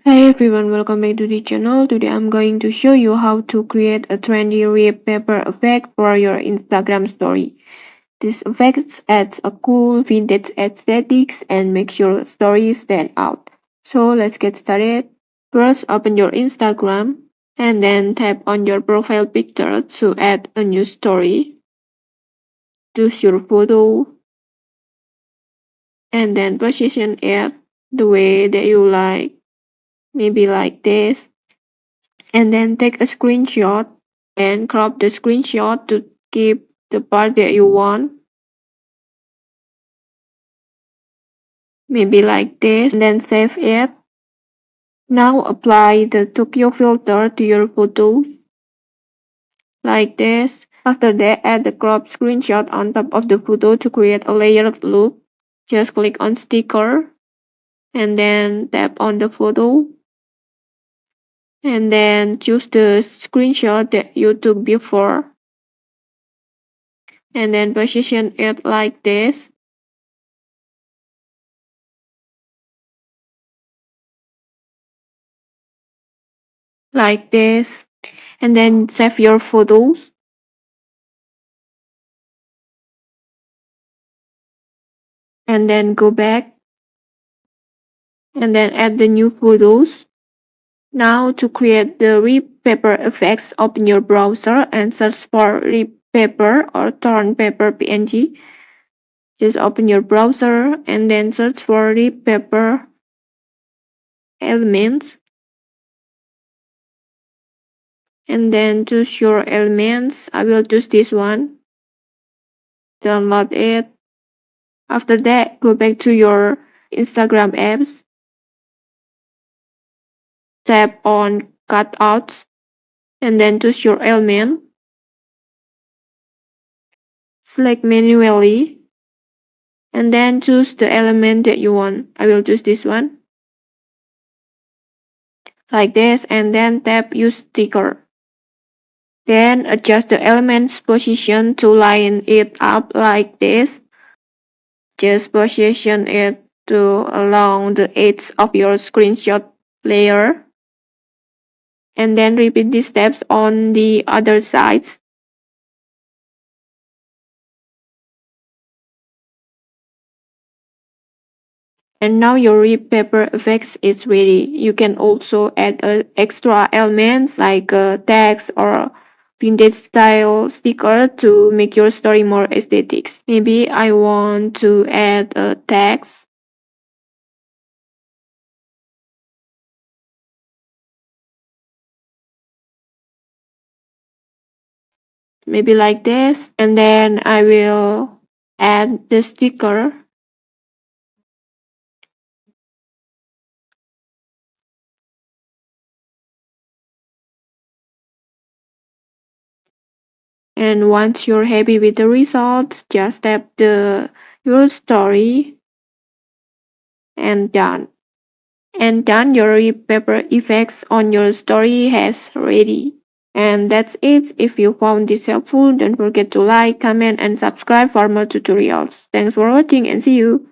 Hi everyone, welcome back to the channel. Today I'm going to show you how to create a trendy rip paper effect for your Instagram story. This effect adds a cool vintage aesthetics and makes your story stand out. So let's get started. First, open your Instagram and then tap on your profile picture to add a new story. Choose your photo and then position it the way that you like, maybe like this. And then take a screenshot and crop the screenshot to keep the part that you want, maybe like this, and then save it. Now apply the Tokyo filter to your photo like this. After that, add the cropped screenshot on top of the photo to create a layered look. Just click on sticker and then tap on the photo and then choose the screenshot that you took before and then position it like this. Like this, and then save your photos and then go back and then add the new photos. Now to create the rip paper effects, open your browser and search for rip paper or torn paper png. Just open your browser and then search for rip paper elements and then choose your elements. I will choose this one. Download it. After that, go back to your Instagram apps. Tap on cutouts and then choose your element. Select manually and then choose the element that you want. I will choose this one. Like this, and then tap use sticker. Then adjust the element's position to line it up like this. Just position it to along the edge of your screenshot layer. And then repeat these steps on the other sides. And now your rip paper effects is ready. You can also add extra elements like text or vintage style sticker to make your story more aesthetic. Maybe I want to add a text. Maybe like this. And then I will add the sticker. And once you're happy with the results, just tap your story and done. And done, your rip paper effects on your story has ready. And that's it. If you found this helpful, don't forget to like, comment, and subscribe for more tutorials. Thanks for watching and see you.